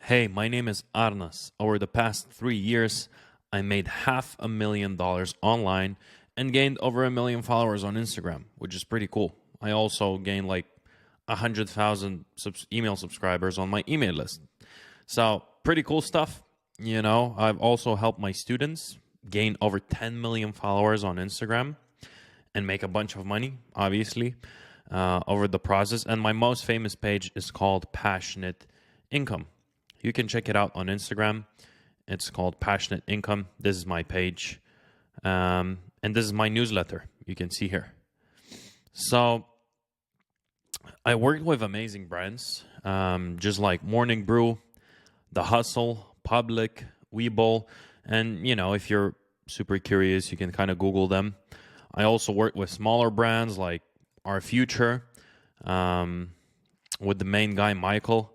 Hey, my name is Arnas. Over the past 3 years, I made $500,000 online and gained over 1 million followers on Instagram, which is pretty cool. I also gained like 100,000 email subscribers on my email list. So, pretty cool stuff. I've also helped my students gain over 10 million followers on Instagram and make a bunch of money, obviously, over the process. And my most famous page is called Passionate Income. You can check it out on Instagram. It's called Passionate Income. This is my page. And this is my newsletter. You can see here. So I worked with amazing brands, just like Morning Brew, The Hustle, Public, Webull. And, if you're super curious, you can kind of Google them. I also work with smaller brands like Our Future, with the main guy, Michael.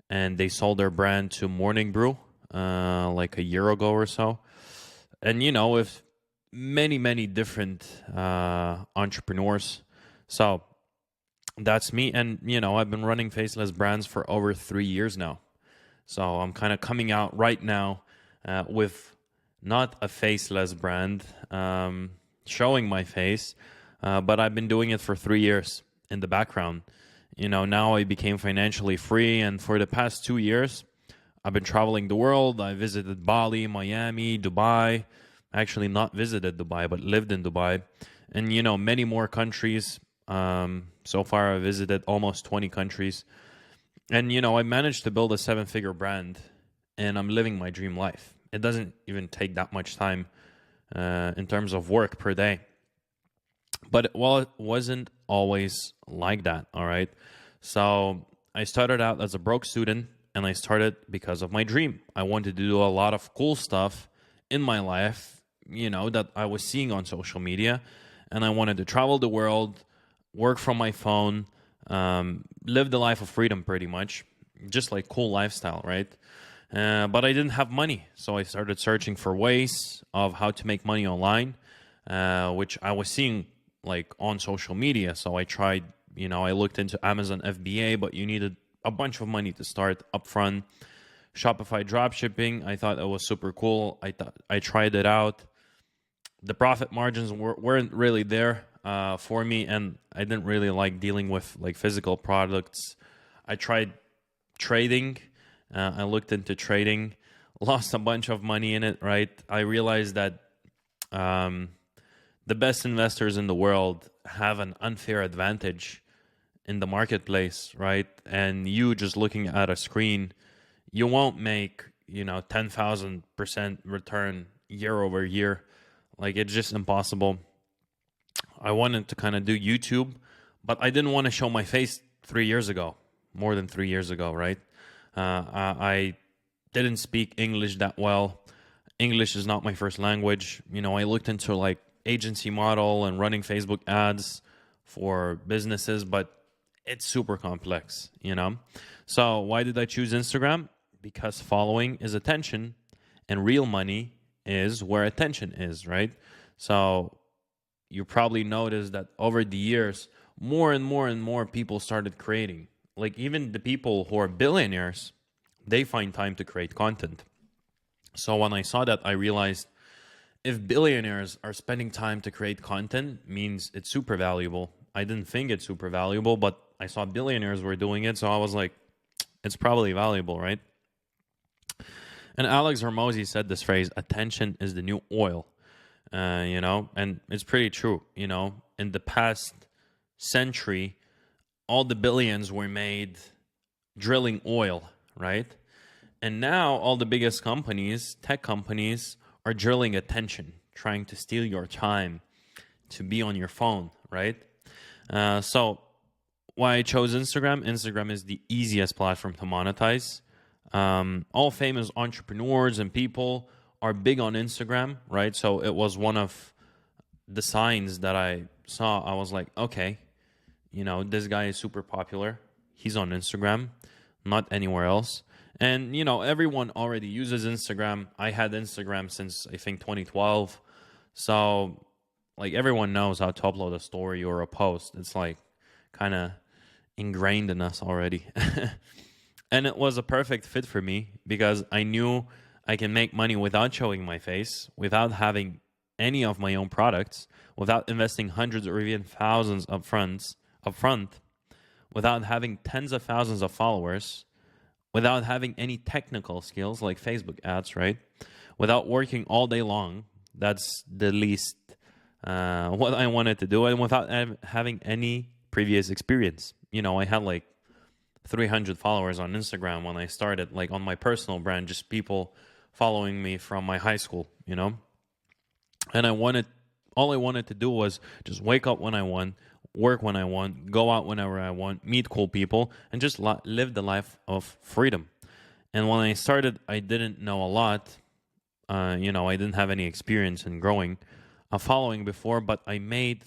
And they sold their brand to Morning Brew like a year ago or so. And, with many, many different entrepreneurs. So that's me. And, I've been running Faceless brands for over 3 years now. So I'm kind of coming out right now with not a faceless brand, showing my face, but I've been doing it for 3 years in the background. Now I became financially free, and for the past 2 years, I've been traveling the world. I visited Bali, Miami, Dubai. Actually, not visited Dubai, but lived in Dubai. And, many more countries. So far, I visited almost 20 countries. And, I managed to build a 7-figure brand, and I'm living my dream life. It doesn't even take that much time in terms of work per day. But it wasn't always like that, all right? So I started out as a broke student, and I started because of my dream. I wanted to do a lot of cool stuff in my life, that I was seeing on social media. And I wanted to travel the world, work from my phone, live the life of freedom pretty much, just like cool lifestyle, right? But I didn't have money. So I started searching for ways of how to make money online, which I was seeing like on social media. So I tried, I looked into Amazon FBA, but you needed a bunch of money to start upfront. Shopify dropshipping, I thought it was super cool. I tried it out. The profit margins weren't really there for me, and I didn't really like dealing with like physical products. I tried trading. I looked into trading, lost a bunch of money in it, right? I realized that the best investors in the world have an unfair advantage in the marketplace, right? And you just looking at a screen, you won't make, 10,000% return year over year. Like, it's just impossible. I wanted to kind of do YouTube, but I didn't want to show my face 3 years ago, more than 3 years ago, right? I didn't speak English that well. English is not my first language. I looked into like agency model and running Facebook ads for businesses, but it's super complex, So why did I choose Instagram? Because following is attention, and real money is where attention is, right? So you probably noticed that over the years, more and more and more people started creating. Like even the people who are billionaires, they find time to create content. So when I saw that, I realized if billionaires are spending time to create content, means it's super valuable. I didn't think it's super valuable, but I saw billionaires were doing it, so I was like, it's probably valuable, right? And Alex Hormozy said this phrase, attention is the new oil, and it's pretty true. In the past century, all the billions were made drilling oil, right? And now all the biggest companies, tech companies, are drilling attention, trying to steal your time to be on your phone, right? So why I chose Instagram? Instagram is the easiest platform to monetize. All famous entrepreneurs and people are big on Instagram, right? So it was one of the signs that I saw. I was like, okay, this guy is super popular. He's on Instagram, not anywhere else. And, everyone already uses Instagram. I had Instagram since, I think, 2012. So, like, everyone knows how to upload a story or a post. It's, like, kind of ingrained in us already. And it was a perfect fit for me because I knew I can make money without showing my face, without having any of my own products, without investing hundreds or even thousands upfront, without having tens of thousands of followers, without having any technical skills like Facebook ads, right? Without working all day long. That's the least what I wanted to do, and without having any previous experience. I had like 300 followers on Instagram when I started, like on my personal brand, just people following me from my high school. And all I wanted to do was just wake up when I want, work when I want, go out whenever I want, meet cool people, and just live the life of freedom. And when I started, I didn't know a lot. I didn't have any experience in growing a following before, but I made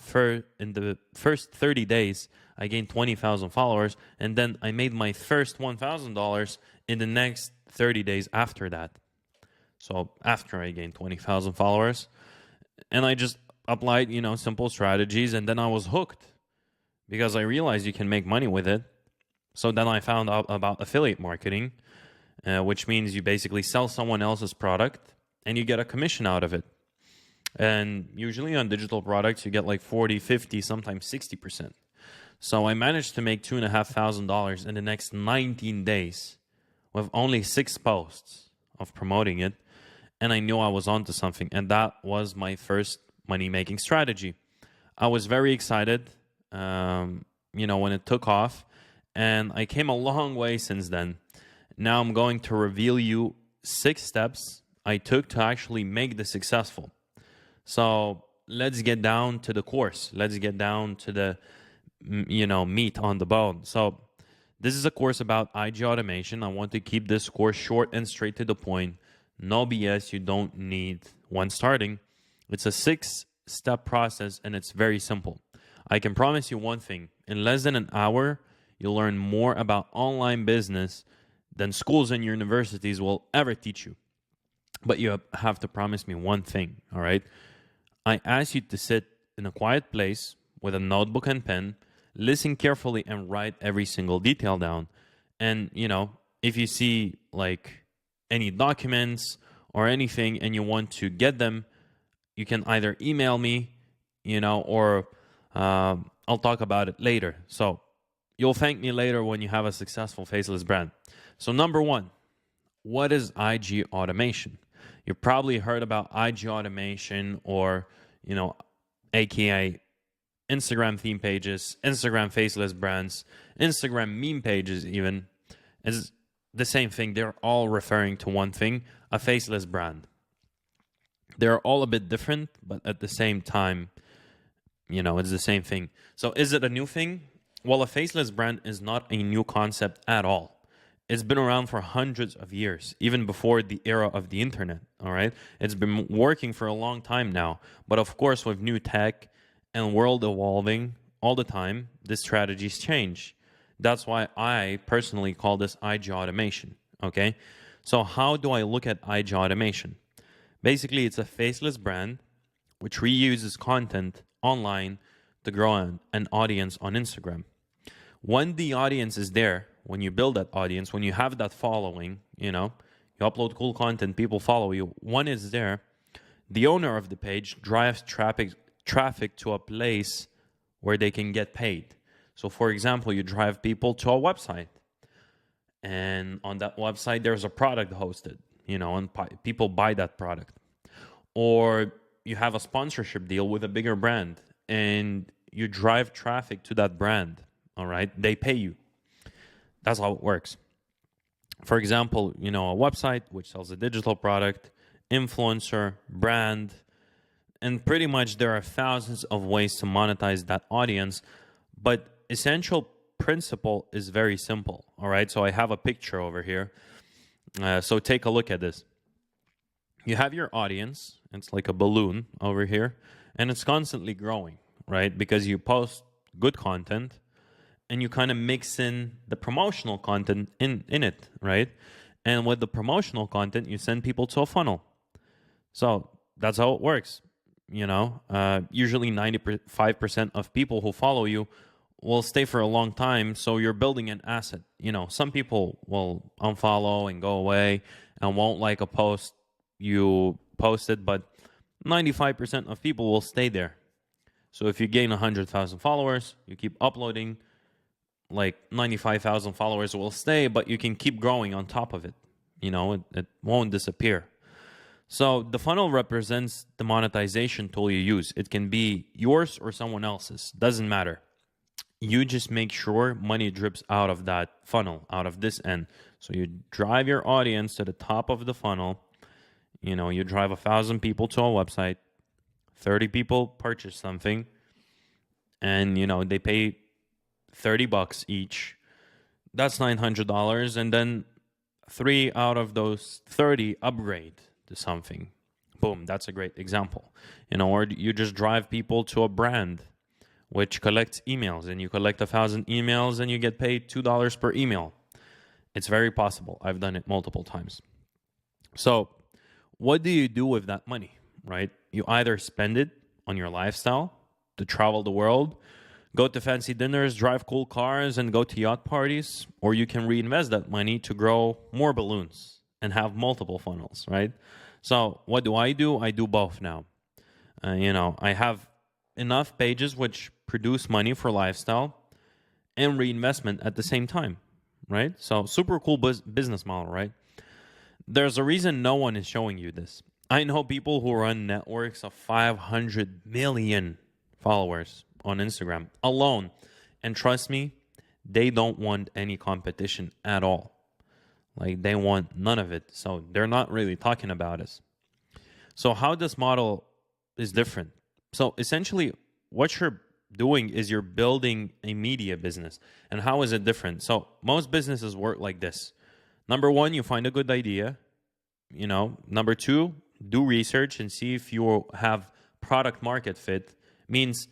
in the first 30 days, I gained 20,000 followers, and then I made my first $1,000 in the next 30 days after that. So after I gained 20,000 followers, and I just applied, simple strategies, and then I was hooked because I realized you can make money with it. So then I found out about affiliate marketing, which means you basically sell someone else's product and you get a commission out of it. And usually on digital products, you get like 40, 50, sometimes 60%. So I managed to make $2,500 in the next 19 days with only 6 posts of promoting it. And I knew I was onto something. And that was my first money-making strategy. I was very excited, when it took off. And I came a long way since then. Now I'm going to reveal you 6 steps I took to actually make this successful. So let's get down to the course. Let's get down to the, meat on the bone. So this is a course about IG automation. I want to keep this course short and straight to the point. No BS. You don't need when starting. It's a 6-step process and it's very simple. I can promise you one thing. In less than an hour, you'll learn more about online business than schools and universities will ever teach you. But you have to promise me one thing, all right? I ask you to sit in a quiet place with a notebook and pen, listen carefully, and write every single detail down. And, if you see like any documents or anything and you want to get them, you can either email me, or I'll talk about it later. So you'll thank me later when you have a successful faceless brand. So number 1, what is IG automation? You've probably heard about IG automation or, aka Instagram theme pages, Instagram faceless brands, Instagram meme pages even. It's the same thing. They're all referring to one thing, a faceless brand. They're all a bit different, but at the same time, it's the same thing. So is it a new thing? Well, a faceless brand is not a new concept at all. It's been around for hundreds of years, even before the era of the internet, all right? It's been working for a long time now. But of course, with new tech and world evolving all the time, the strategies change. That's why I personally call this IG automation, okay? So how do I look at IG automation? Basically, it's a faceless brand which reuses content online to grow an audience on Instagram. When the audience is there, when you build that audience, when you have that following, you upload cool content, people follow you. One is there, the owner of the page drives traffic to a place where they can get paid. So for example, you drive people to a website, and on that website, there's a product hosted, and people buy that product. Or you have a sponsorship deal with a bigger brand and you drive traffic to that brand, all right? They pay you. That's how it works. For example, a website which sells a digital product, influencer, brand, and pretty much there are thousands of ways to monetize that audience. But essential principle is very simple, all right? So I have a picture over here. So take a look at this. You have your audience. It's like a balloon over here, and it's constantly growing, right? Because you post good content, and you kind of mix in the promotional content in it, right? And with the promotional content, you send people to a funnel. So that's how it works. Usually 95% of people who follow you will stay for a long time. So you're building an asset. Some people will unfollow and go away and won't like a post you posted, but 95% of people will stay there. So if you gain 100,000 followers, you keep uploading, like 95,000 followers will stay, but you can keep growing on top of it. It won't disappear. So the funnel represents the monetization tool you use. It can be yours or someone else's, doesn't matter. You just make sure money drips out of that funnel, out of this end. So you drive your audience to the top of the funnel. You drive 1,000 people to a website, 30 people purchase something, and they pay $30 each. That's $900, and then 3 out of those 30 upgrade to something. Boom, that's a great example. Or you just drive people to a brand which collects emails, and you collect 1,000 emails and you get paid $2 per email. It's very possible. I've done it multiple times. So what do you do with that money, right? You either spend it on your lifestyle to travel the world, go to fancy dinners, drive cool cars, and go to yacht parties, or you can reinvest that money to grow more balloons and have multiple funnels, right? So what do? I do both now. I have enough pages which produce money for lifestyle and reinvestment at the same time, right? So super cool business model, right? There's a reason no one is showing you this. I know people who run networks of 500 million followers on Instagram alone. And trust me, they don't want any competition at all. Like, they want none of it. So they're not really talking about us. So how this model is different. So essentially, what you're doing is you're building a media business. And how is it different? So most businesses work like this. Number one, you find a good idea. Number two, do research and see if you have product market fit. Means,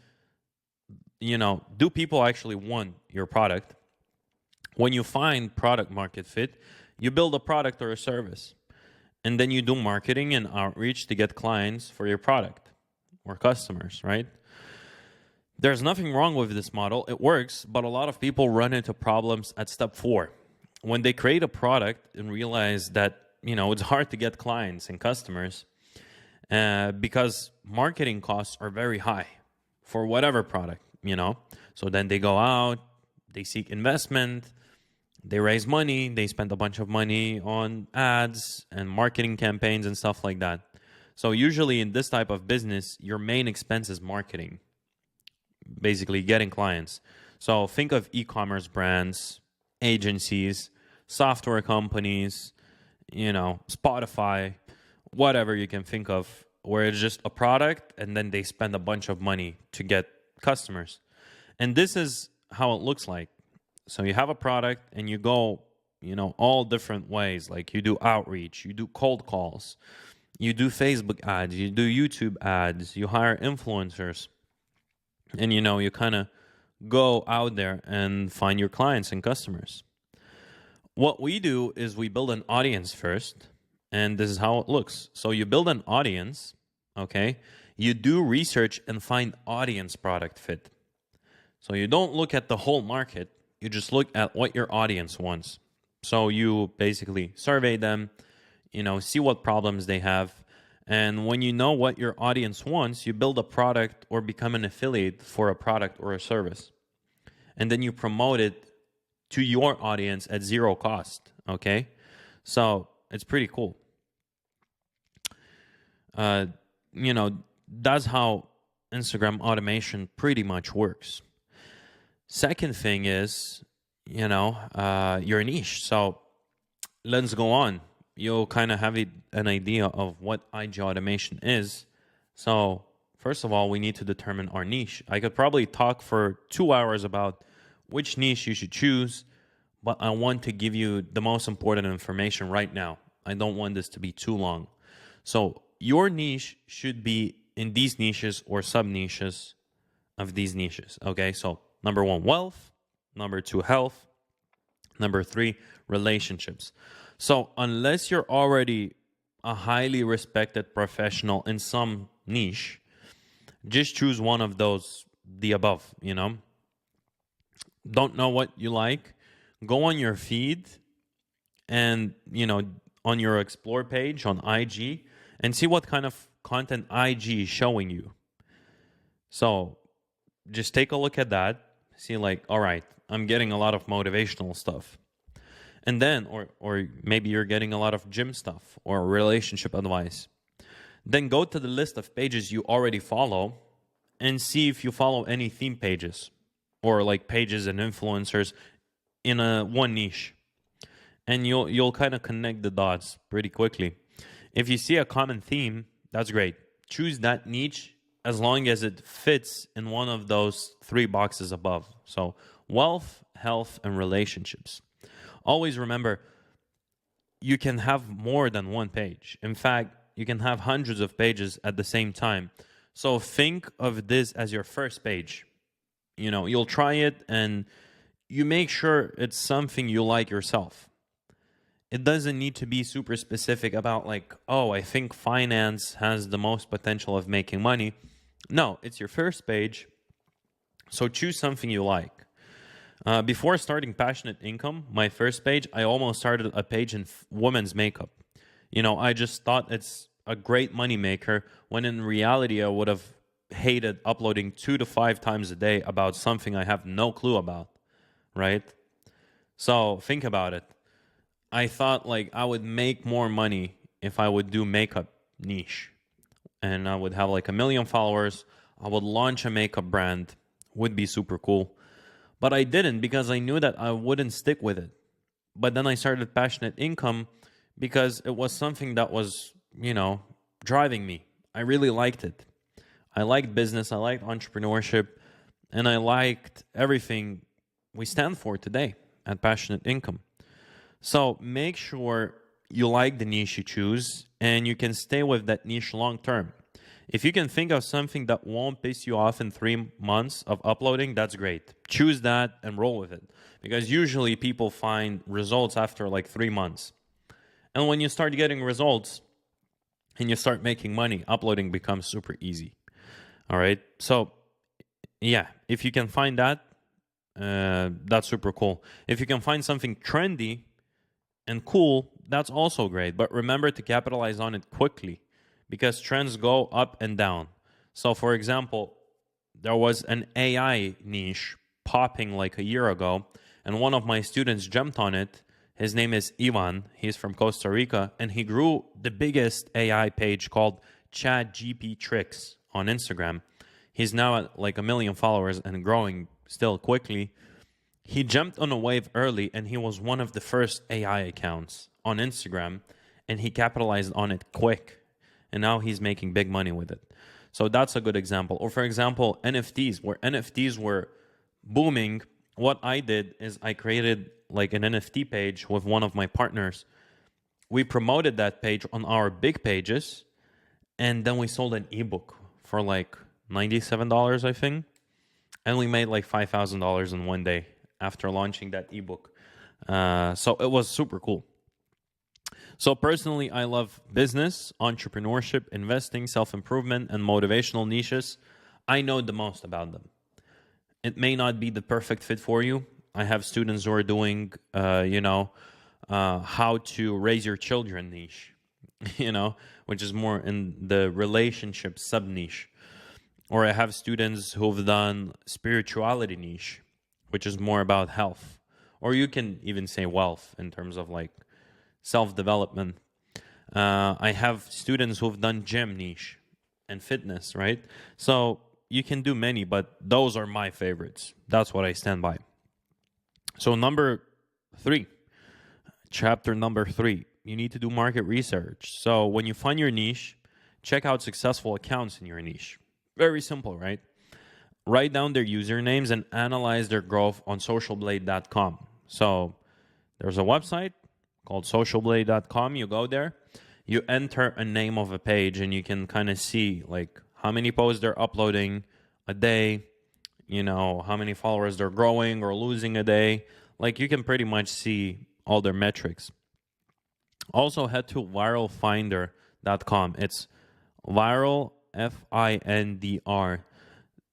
do people actually want your product? When you find product market fit, you build a product or a service. And then you do marketing and outreach to get clients for your product or customers, right? There's nothing wrong with this model. It works, but a lot of people run into problems at step 4. When they create a product and realize that, it's hard to get clients and customers because marketing costs are very high for whatever product, So then they go out, they seek investment, they raise money, they spend a bunch of money on ads and marketing campaigns and stuff like that. So usually in this type of business, your main expense is marketing, basically getting clients. So think of e-commerce brands, agencies, software companies, Spotify, whatever you can think of, where it's just a product and then they spend a bunch of money to get customers. And this is how it looks like. So you have a product and you go, all different ways. Like you do outreach, you do cold calls, you do Facebook ads, you do YouTube ads, you hire influencers. And, you kind of go out there and find your clients and customers. What we do is we build an audience first, and this is how it looks. So you build an audience, okay? You do research and find audience product fit. So you don't look at the whole market. You just look at what your audience wants. So you basically survey them, see what problems they have. And when you know what your audience wants, you build a product or become an affiliate for a product or a service. And then you promote it to your audience at zero cost, okay? So it's pretty cool. That's how Instagram automation pretty much works. Second thing is, your niche. So let's go on. You'll kind of have an idea of what IG automation is. So first of all, we need to determine our niche. I could probably talk for 2 hours about which niche you should choose, but I want to give you the most important information right now. I don't want this to be too long. So your niche should be in these niches or sub-niches of these niches, okay? So number 1, wealth. Number 2, health. Number 3, relationships. So unless you're already a highly respected professional in some niche, just choose one of those, the above, don't know what you like, go on your feed and, on your explore page on IG and see what kind of content IG is showing you. So just take a look at that, see like, all right, I'm getting a lot of motivational stuff. And then, or maybe you're getting a lot of gym stuff or relationship advice. Then go to the list of pages you already follow and see if you follow any theme pages or like pages and influencers in a one niche. And you'll kind of connect the dots pretty quickly. If you see a common theme, that's great. Choose that niche as long as it fits in one of those three boxes above. So wealth, health, and relationships. Always remember, you can have more than one page. In fact, you can have hundreds of pages at the same time. So think of this as your first page. You'll try it and you make sure it's something you like yourself. It doesn't need to be super specific about like, oh, I think finance has the most potential of making money. No, it's your first page. So choose something you like. Before starting Passionate Income, my first page, I almost started a page in women's makeup. I just thought it's a great money maker when in reality I would have hated uploading 2 to 5 times a day about something I have no clue about, right? So think about it. I thought like I would make more money if I would do makeup niche and I would have like 1 million followers. I would launch a makeup brand, would be super cool. But I didn't because I knew that I wouldn't stick with it. But then I started Passionate Income because it was something that was, driving me. I really liked it. I liked business, I liked entrepreneurship, and I liked everything we stand for today at Passionate Income. So make sure you like the niche you choose and you can stay with that niche long term. If you can think of something that won't piss you off in 3 months of uploading, that's great. Choose that and roll with it. Because usually people find results after like 3 months. And when you start getting results and you start making money, uploading becomes super easy. All right. So, yeah, if you can find that, that's super cool. If you can find something trendy and cool, that's also great. But remember to capitalize on it quickly because trends go up and down. So, for example, there was an AI niche popping like a year ago, and one of my students jumped on it. His name is Ivan. He's from Costa Rica, and he grew the biggest AI page called ChatGPT Tricks on Instagram. He's now at like 1 million followers and growing still quickly. He jumped on a wave early, and he was one of the first AI accounts on Instagram, and he capitalized on it quick. And now he's making big money with it. So that's a good example. Or for example, NFTs, where NFTs were booming. What I did is I created like an NFT page with one of my partners. We promoted that page on our big pages, and then we sold an ebook for like $97, I think. And we made like $5,000 in one day after launching that ebook. So it was super cool. So personally, I love business, entrepreneurship, investing, self-improvement, and motivational niches. I know the most about them. It may not be the perfect fit for you. I have students who are doing, how to raise your children niche, which is more in the relationship sub-niche. Or I have students who've done spirituality niche, which is more about health. Or you can even say wealth in terms of like self-development. I have students who've done gym niche and fitness, right? So you can do many, but those are my favorites. That's what I stand by. So chapter number 3, you need to do market research. So when you find your niche, check out successful accounts in your niche. Very simple, right? Write down their usernames and analyze their growth on socialblade.com. So there's a website called socialblade.com. You go there, you enter a name of a page, and you can kind of see like how many posts they're uploading a day, how many followers they're growing or losing a day. Like you can pretty much see all their metrics. Also head to viralfinder.com. It's viral, FINDR.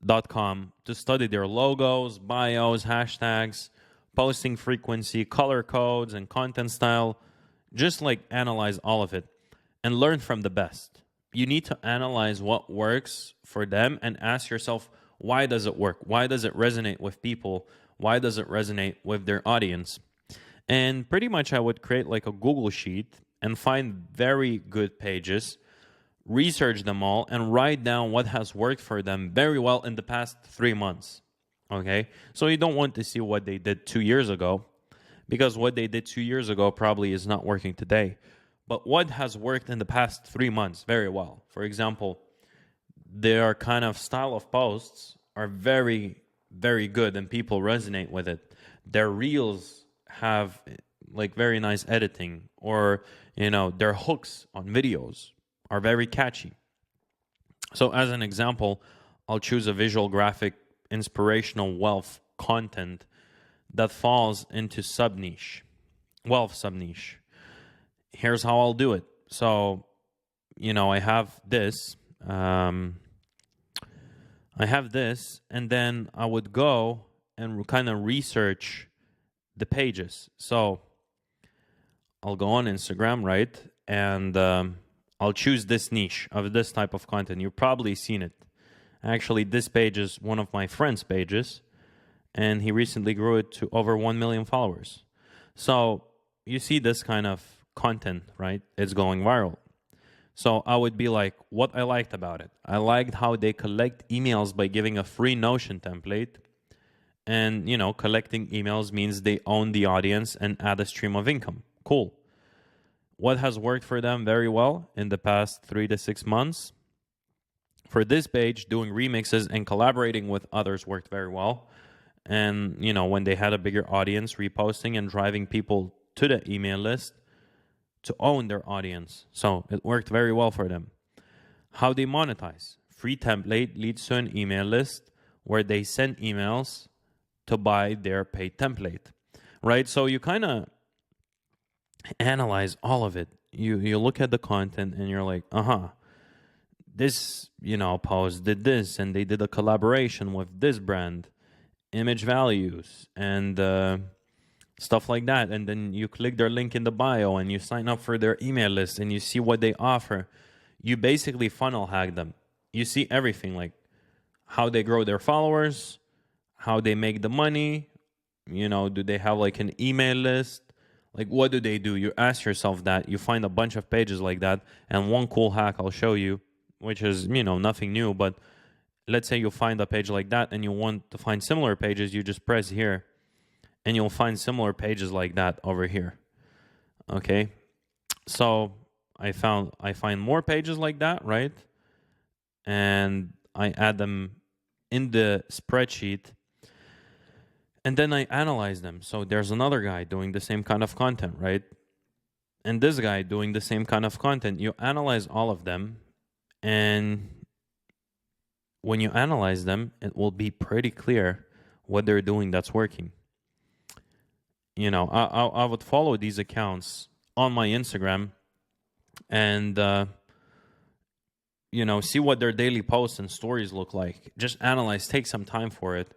to study their logos, bios, hashtags, posting frequency, color codes, and content style. Just like analyze all of it and learn from the best. You need to analyze what works for them and ask yourself, why does it work? Why does it resonate with people? Why does it resonate with their audience? And pretty much I would create like a Google sheet and find very good pages, research them all, and write down what has worked for them very well in the past 3 months. Okay? So you don't want to see what they did 2 years ago, because what they did 2 years ago probably is not working today. But what has worked in the past 3 months very well? For example, their kind of style of posts are very, very good and people resonate with it. Their reels have like very nice editing, or, you know, their hooks on videos are very catchy. So as an example, I'll choose a visual graphic inspirational wealth content that falls into sub-niche, wealth sub-niche. Here's how I'll do it. So, you know, I have this, and then I would go and kind of research the pages. So I'll go on Instagram, right? And I'll choose this niche of this type of content. You've probably seen it. Actually, this page is one of my friend's pages, and he recently grew it to over 1 million followers. So you see this kind of content, right? It's going viral. So I would be like, what I liked about it. I liked how they collect emails by giving a free Notion template. And, you know, collecting emails means they own the audience and add a stream of income. Cool. What has worked for them very well in the past 3 to 6 months? For this page, doing remixes and collaborating with others worked very well. And, you know, when they had a bigger audience, reposting and driving people to the email list to own their audience. So it worked very well for them. How they monetize. Free template leads to an email list where they send emails to buy their paid template, right? So you kind of analyze all of it. You look at the content and you're like, this, you know, post did this, and they did a collaboration with this brand, image values, and stuff like that. And then you click their link in the bio and you sign up for their email list and you see what they offer. You basically funnel hack them. You see everything, like how they grow their followers, how they make the money, you know, do they have like an email list? Like, what do they do? You ask yourself that. You find a bunch of pages like that. And one cool hack I'll show you, which is, you know, nothing new, but let's say you find a page like that and you want to find similar pages, you just press here and you'll find similar pages like that over here. Okay? So I find more pages like that, right? And I add them in the spreadsheet. And then I analyze them. So there's another guy doing the same kind of content, right? And this guy doing the same kind of content. You analyze all of them. And when you analyze them, it will be pretty clear what they're doing that's working. You know, I would follow these accounts on my Instagram and, you know, see what their daily posts and stories look like. Just analyze, take some time for it.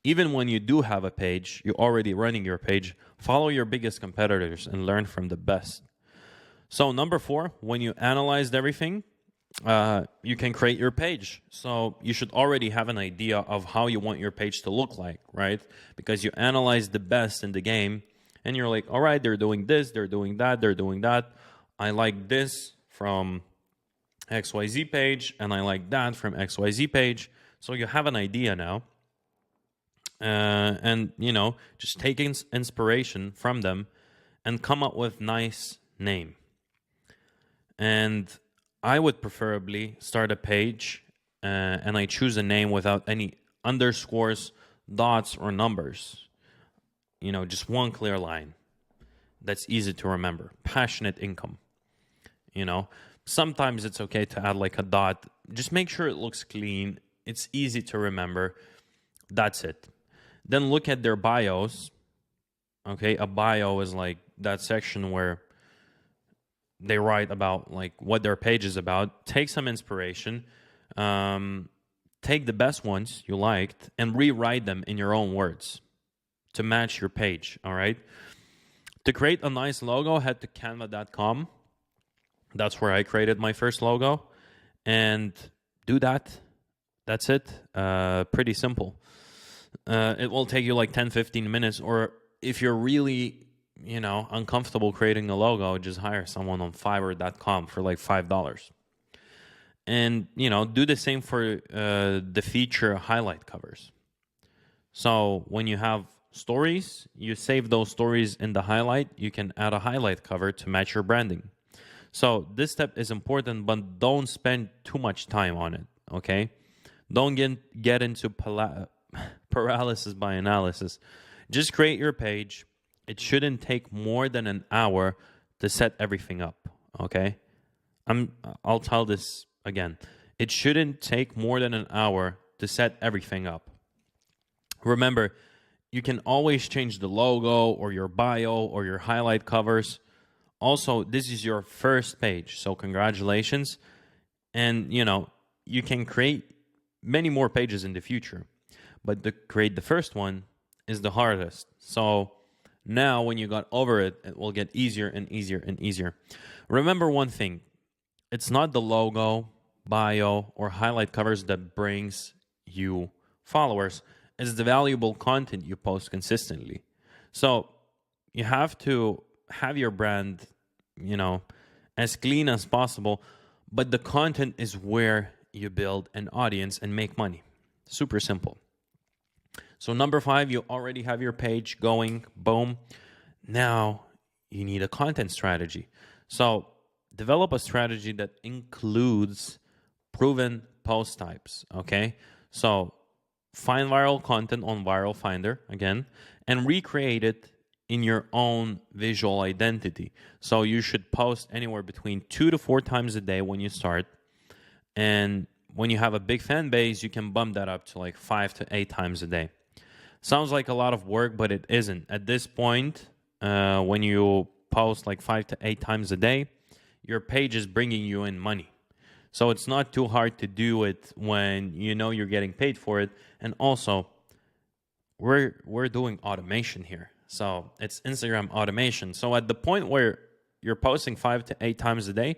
Even when you do have a page, you're already running your page, follow your biggest competitors and learn from the best. So number 4, when you analyzed everything, you can create your page. So you should already have an idea of how you want your page to look like, right? Because you analyze the best in the game and you're like, all right, they're doing this, they're doing that, they're doing that. I like this from XYZ page and I like that from XYZ page. So you have an idea now. And, you know, just take inspiration from them and come up with nice name. And I would preferably start a page and I choose a name without any underscores, dots, or numbers. You know, just one clear line that's easy to remember. Passionate income. You know, sometimes it's okay to add like a dot. Just make sure it looks clean. It's easy to remember. That's it. Then look at their bios. Okay, a bio is like that section where they write about like what their page is about. Take some inspiration. take the best ones you liked and rewrite them in your own words to match your page, all right? To create a nice logo, head to canva.com. That's where I created my first logo. And do that. That's it. Pretty simple. It will take you like 10, 15 minutes. Or if you're really, uncomfortable creating a logo, just hire someone on Fiverr.com for like $5. And, do the same for the feature highlight covers. So when you have stories, you save those stories in the highlight. You can add a highlight cover to match your branding. So this step is important, but don't spend too much time on it, okay? Don't get into paralysis by analysis. Just create your page. It shouldn't take more than an hour to set everything up, okay? I'll tell this again. It shouldn't take more than an hour to set everything up. Remember, you can always change the logo or your bio or your highlight covers. Also, this is your first page, so congratulations. And, you can create many more pages in the future. But to create the first one is the hardest. So now when you got over it, it will get easier and easier and easier. Remember one thing. It's not the logo, bio, or highlight covers that brings you followers. It's the valuable content you post consistently. So you have to have your brand, as clean as possible, but the content is where you build an audience and make money. Super simple. So number 5, you already have your page going, boom. Now you need a content strategy. So develop a strategy that includes proven post types, okay? So find viral content on Viral Finder, again, and recreate it in your own visual identity. So you should post anywhere between 2 to 4 times a day when you start. And when you have a big fan base, you can bump that up to like 5 to 8 times a day. Sounds like a lot of work, but it isn't. At this point, when you post like 5 to 8 times a day, your page is bringing you in money. So it's not too hard to do it when you're getting paid for it. And also, we're doing automation here. So it's Instagram automation. So at the point where you're posting 5 to 8 times a day,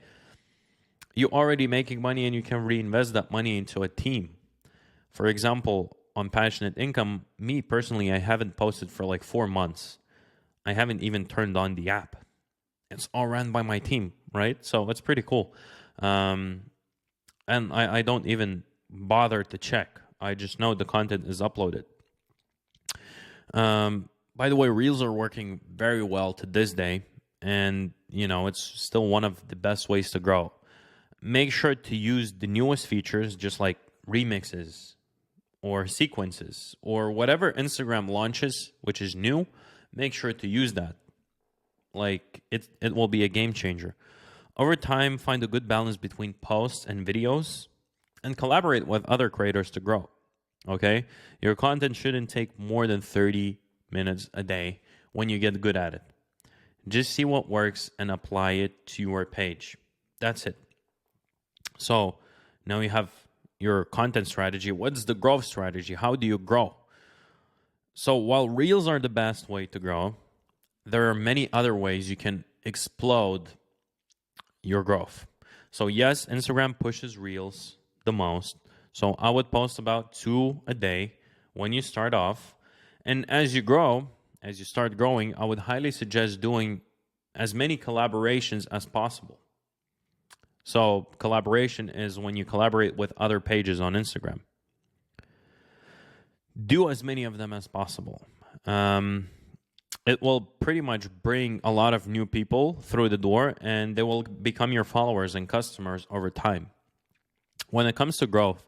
you're already making money and you can reinvest that money into a team. For example, on Passionate Income, me personally, I haven't posted for like 4 months. I haven't even turned on the app. It's all run by my team, right? So it's pretty cool. And I don't even bother to check. I just know the content is uploaded. By the way, Reels are working very well to this day. And, it's still one of the best ways to grow. Make sure to use the newest features, just like remixes or sequences or whatever Instagram launches, which is new. Make sure to use that. Like, it will be a game changer. Over time, find a good balance between posts and videos and collaborate with other creators to grow, okay? Your content shouldn't take more than 30 minutes a day when you get good at it. Just see what works and apply it to your page. That's it. So now you have your content strategy. What's the growth strategy? How do you grow? So while Reels are the best way to grow, there are many other ways you can explode your growth. So yes, Instagram pushes Reels the most. So I would post about 2 a day when you start off. And as you grow, as you start growing, I would highly suggest doing as many collaborations as possible. So collaboration is when you collaborate with other pages on Instagram. Do as many of them as possible. It will pretty much bring a lot of new people through the door, and they will become your followers and customers over time. When it comes to growth,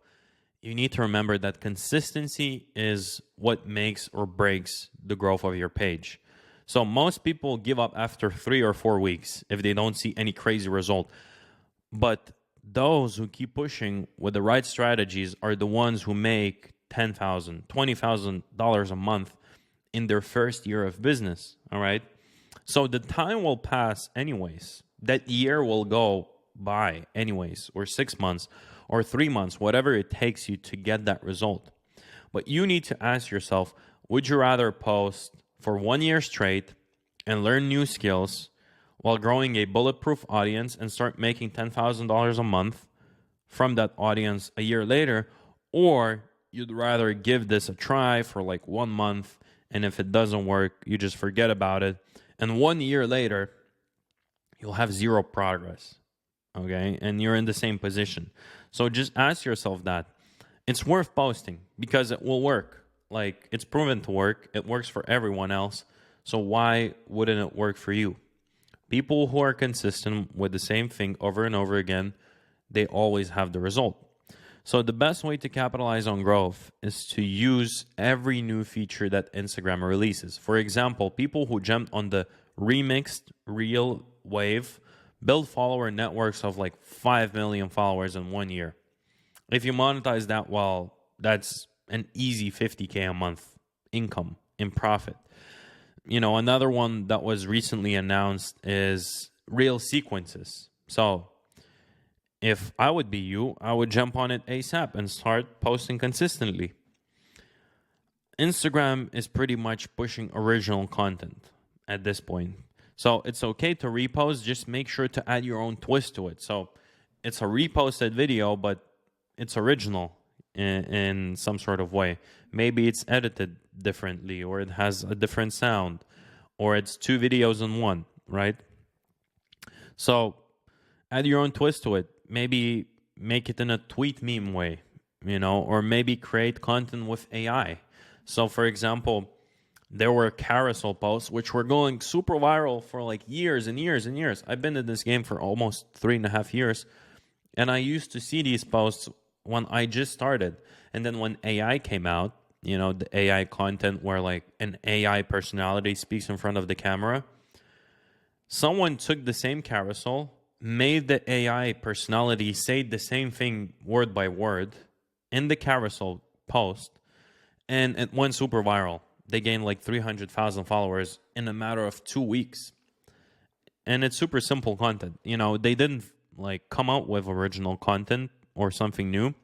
you need to remember that consistency is what makes or breaks the growth of your page. So most people give up after 3 or 4 weeks if they don't see any crazy result. But those who keep pushing with the right strategies are the ones who make $10,000, $20,000 a month in their first year of business, all right? So the time will pass anyways. That year will go by anyways, or 6 months, or 3 months, whatever it takes you to get that result. But you need to ask yourself, would you rather post for 1 year straight and learn new skills while growing a bulletproof audience and start making $10,000 a month from that audience a year later? Or you'd rather give this a try for like 1 month, and if it doesn't work, you just forget about it. And 1 year later, you'll have zero progress, okay? And you're in the same position. So just ask yourself that. It's worth posting because it will work. Like, it's proven to work. It works for everyone else. So why wouldn't it work for you? People who are consistent with the same thing over and over again, they always have the result. So the best way to capitalize on growth is to use every new feature that Instagram releases. For example, people who jumped on the remixed reel wave build follower networks of like 5 million followers in 1 year. If you monetize that well, that's an easy 50K a month income in profit. You know, another one that was recently announced is reel sequences. So if I would be you, I would jump on it ASAP and start posting consistently. Instagram is pretty much pushing original content at this point. So it's okay to repost, just make sure to add your own twist to it. So it's a reposted video, but it's original in some sort of way. Maybe it's edited differently, or it has a different sound, or it's 2 videos in one, right? So add your own twist to it. Maybe make it in a tweet meme way, you know, or maybe create content with AI. So for example, there were carousel posts which were going super viral for like years and years and years. I've been in this game for almost 3.5 years, and I used to see these posts when I just started. And then when AI came out, you know, the AI content where like an AI personality speaks in front of the camera, someone took the same carousel, made the AI personality say the same thing word by word in the carousel post, and it went super viral. They gained like 300,000 followers in a matter of 2 weeks. And it's super simple content. You know, they didn't like come out with original content or something new.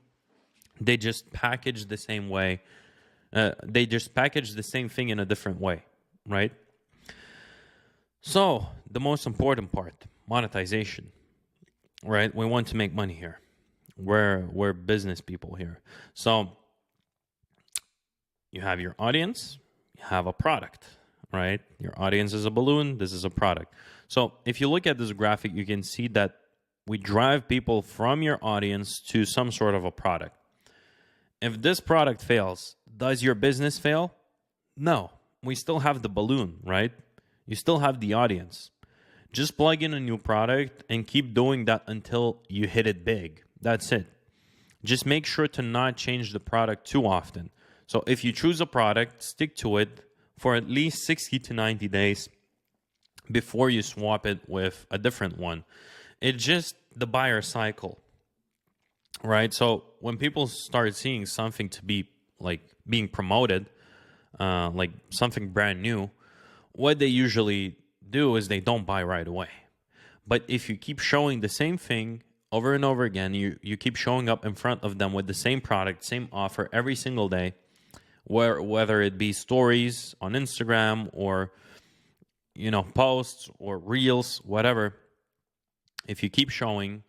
They just packaged the same way. They just packaged the same thing in a different way, right? So the most important part, monetization, right? We want to make money here. We're business people here. So you have your audience, you have a product, right? Your audience is a balloon, this is a product. So if you look at this graphic, you can see that we drive people from your audience to some sort of a product. If this product fails, does your business fail? No, we still have the balloon, right? You still have the audience. Just plug in a new product and keep doing that until you hit it big. That's it. Just make sure to not change the product too often. So if you choose a product, stick to it for at least 60 to 90 days before you swap it with a different one. It's just the buyer cycle, right? So when people start seeing something to be like being promoted, like something brand new, what they usually do is they don't buy right away. But if you keep showing the same thing over and over again, you keep showing up in front of them with the same product, same offer every single day, whether it be stories on Instagram or, you know, posts or reels, whatever. If you keep showing,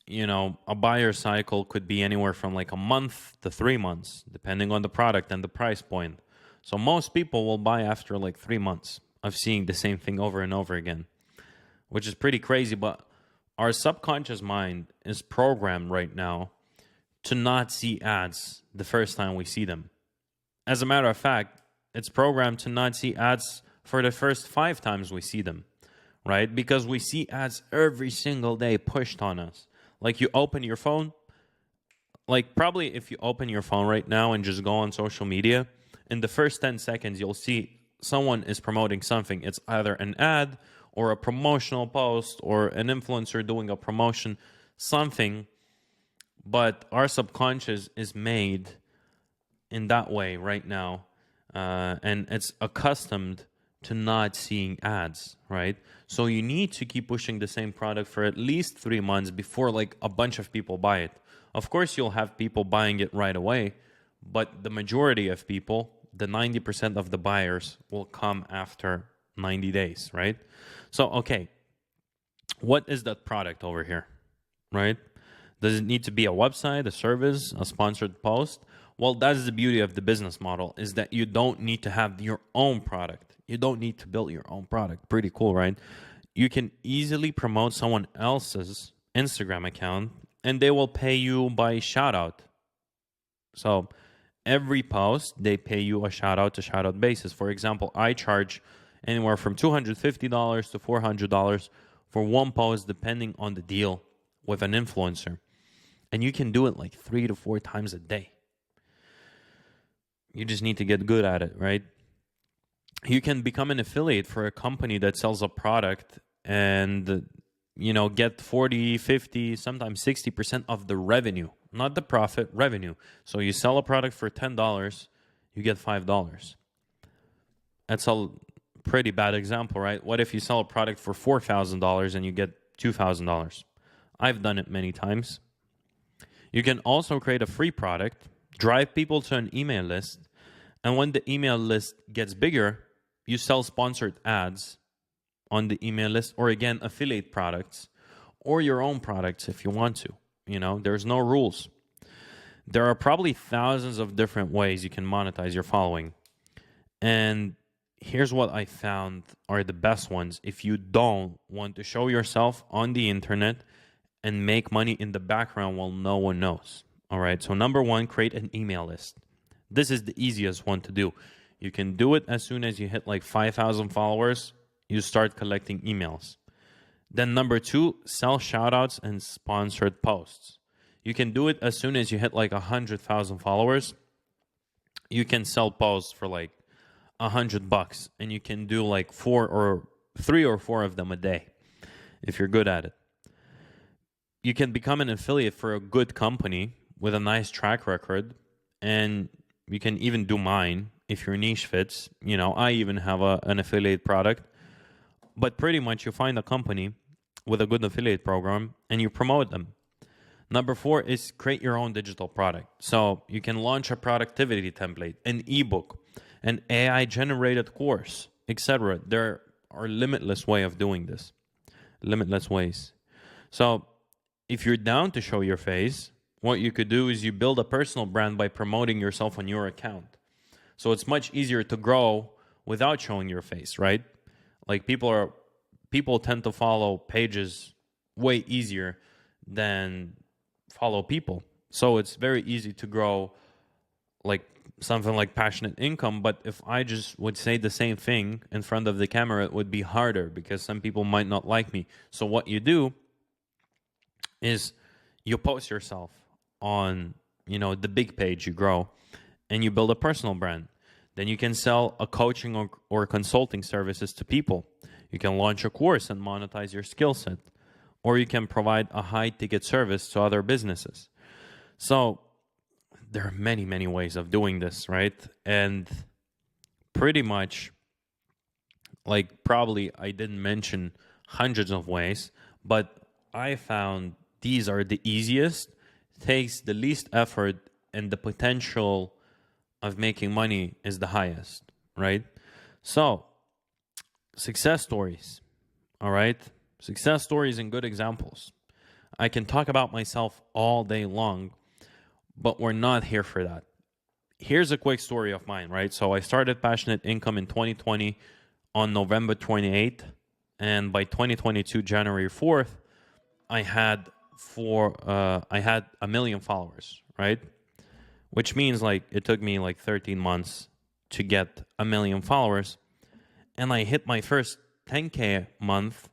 you know, a buyer cycle could be anywhere from like a month to 3 months, depending on the product and the price point. So most people will buy after like 3 months of seeing the same thing over and over again, which is pretty crazy. But our subconscious mind is programmed right now to not see ads the first time we see them. As a matter of fact, it's programmed to not see ads for the first 5 times we see them, right? Because we see ads every single day pushed on us. Like you open your phone, like probably if you open your phone right now and just go on social media, in the first 10 seconds, you'll see someone is promoting something. It's either an ad or a promotional post or an influencer doing a promotion, something. But our subconscious is made in that way right now. And it's accustomed to not seeing ads, right? So you need to keep pushing the same product for at least 3 months before like a bunch of people buy it. Of course, you'll have people buying it right away, but the majority of people, the 90% of the buyers, will come after 90 days, right? So, okay, what is that product over here, right? Does it need to be a website, a service, a sponsored post? Well, that's the beauty of the business model, is that you don't need to have your own product. You don't need to build your own product. Pretty cool, right? You can easily promote someone else's Instagram account and they will pay you by shout out. So every post, they pay you a shout out to shout out basis. For example, I charge anywhere from $250 to $400 for one post, depending on the deal with an influencer. And you can do it like 3 to 4 times a day. You just need to get good at it, right? You can become an affiliate for a company that sells a product and, get 40, 50, sometimes 60% of the revenue, not the profit, revenue. So you sell a product for $10, you get $5. That's a pretty bad example, right? What if you sell a product for $4,000 and you get $2,000? I've done it many times. You can also create a free product, drive people to an email list, and when the email list gets bigger, you sell sponsored ads on the email list, or again, affiliate products, or your own products if you want to. There's no rules. There are probably thousands of different ways you can monetize your following. And here's what I found are the best ones if you don't want to show yourself on the internet and make money in the background while no one knows. All right, so number one, create an email list. This is the easiest one to do. You can do it as soon as you hit like 5,000 followers, you start collecting emails. Then number two, sell shoutouts and sponsored posts. You can do it as soon as you hit like 100,000 followers. You can sell posts for like $100 and you can do like 3 or 4 of them a day if you're good at it. You can become an affiliate for a good company with a nice track record, and you can even do mine if your niche fits. I even have an affiliate product, but pretty much you find a company with a good affiliate program and you promote them. Number 4 is create your own digital product. So you can launch a productivity template, an ebook, an AI generated course, etc. There are limitless ways of doing this. Limitless ways. So if you're down to show your face, what you could do is you build a personal brand by promoting yourself on your account. So it's much easier to grow without showing your face, right? Like people tend to follow pages way easier than follow people. So it's very easy to grow like something like passionate income. But if I just would say the same thing in front of the camera, it would be harder because some people might not like me. So what you do is you post yourself on, the big page you grow, and you build a personal brand. Then you can sell a coaching or consulting services to people. You can launch a course and monetize your skill set, or you can provide a high ticket service to other businesses. So there are many, many ways of doing this, right? And pretty much, like, probably I didn't mention hundreds of ways, but I found these are the easiest, takes the least effort, and the potential of making money is the highest, right? So, success stories, all right? Success stories and good examples. I can talk about myself all day long, but we're not here for that. Here's a quick story of mine, right? So I started Passionate Income in 2020 on November 28th, and by 2022, January 4th, I had 1 million followers, right? Which means like it took me like 13 months to get 1 million followers. And I hit my first 10K month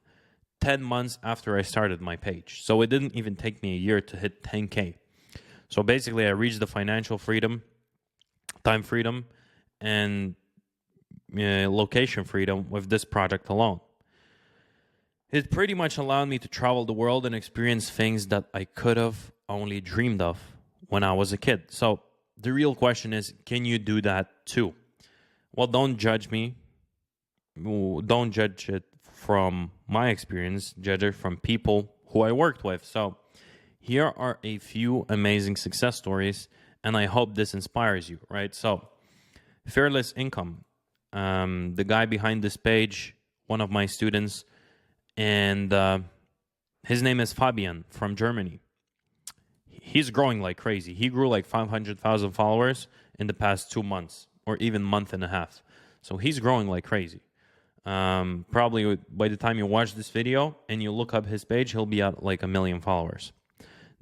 10 months after I started my page. So it didn't even take me a year to hit 10K. So basically I reached the financial freedom, time freedom, and location freedom with this project alone. It pretty much allowed me to travel the world and experience things that I could have only dreamed of when I was a kid. So the real question is, can you do that too? Well, don't judge me. Don't judge it from my experience. Judge it from people who I worked with. So here are a few amazing success stories, and I hope this inspires you, right? So, Fearless Income, the guy behind this page, one of my students, and his name is Fabian from Germany. He's growing like crazy. He grew like 500,000 followers in the past 2 months, or even month and a half. So he's growing like crazy. Probably by the time you watch this video and you look up his page, he'll be at like 1 million followers.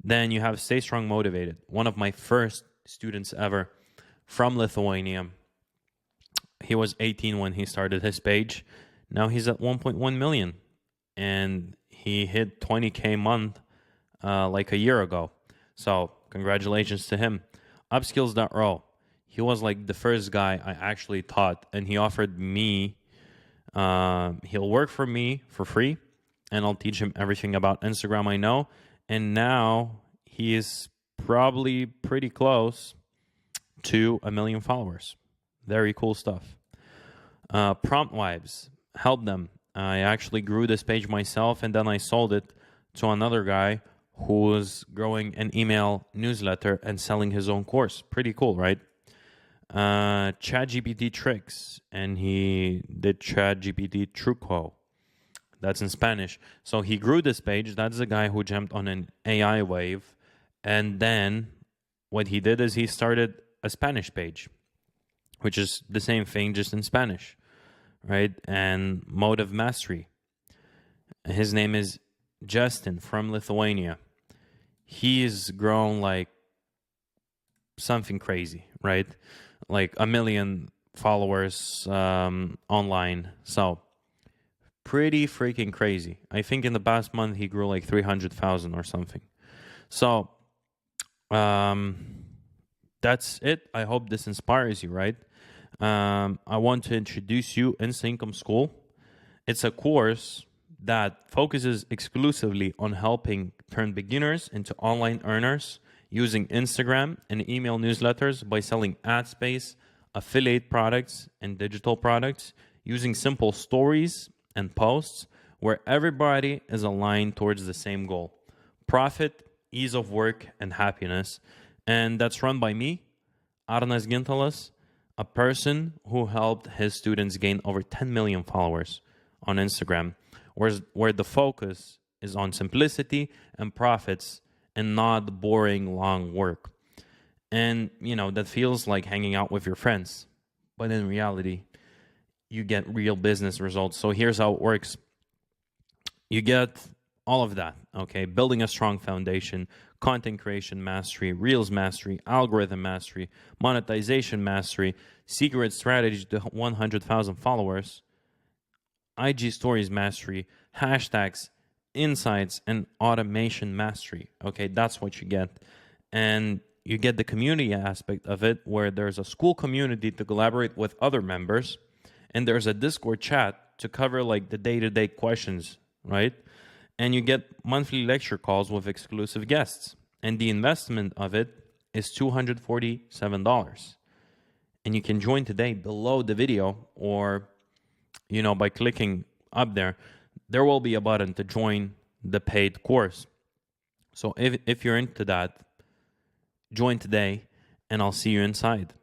Then you have Stay Strong Motivated, one of my first students ever from Lithuania. He was 18 when he started his page. Now he's at 1.1 million, and he hit 20K a month like a year ago. So congratulations to him. Upskills.ro. He was like the first guy I actually taught, and he offered me, he'll work for me for free, and I'll teach him everything about Instagram I know. And now he is probably pretty close to 1 million followers. Very cool stuff. Prompt Wives. Help them. I actually grew this page myself, and then I sold it to another guy who was growing an email newsletter and selling his own course. Pretty cool, right? ChatGPT Tricks, and he did ChatGPT Truco. That's in Spanish. So he grew this page. That's the guy who jumped on an AI wave. And then what he did is he started a Spanish page, which is the same thing, just in Spanish, right? And Motive Mastery. His name is Justin from Lithuania. He's grown like something crazy, right? Like 1 million followers online. So pretty freaking crazy. I think in the past month he grew like 300,000 or something. So that's it. I hope this inspires you, right? I want to introduce you Instant Income School. It's a course that focuses exclusively on helping turn beginners into online earners using Instagram and email newsletters by selling ad space, affiliate products, and digital products using simple stories and posts where everybody is aligned towards the same goal: profit, ease of work, and happiness. And that's run by me, Arnas Gintalas, a person who helped his students gain over 10 million followers on Instagram, where the focus is on simplicity and profits and not boring long work. And, that feels like hanging out with your friends. But in reality, you get real business results. So here's how it works. You get all of that, okay? Building a strong foundation, content creation mastery, Reels mastery, algorithm mastery, monetization mastery, secret strategy to 100,000 followers, IG stories mastery, hashtags, insights, and automation mastery. Okay, that's what you get. And you get the community aspect of it, where there's a school community to collaborate with other members, and there's a Discord chat to cover like the day-to-day questions, right? And you get monthly lecture calls with exclusive guests. And the investment of it is $247. And you can join today below the video, or by clicking up there. There will be a button to join the paid course. So if you're into that, join today, and I'll see you inside.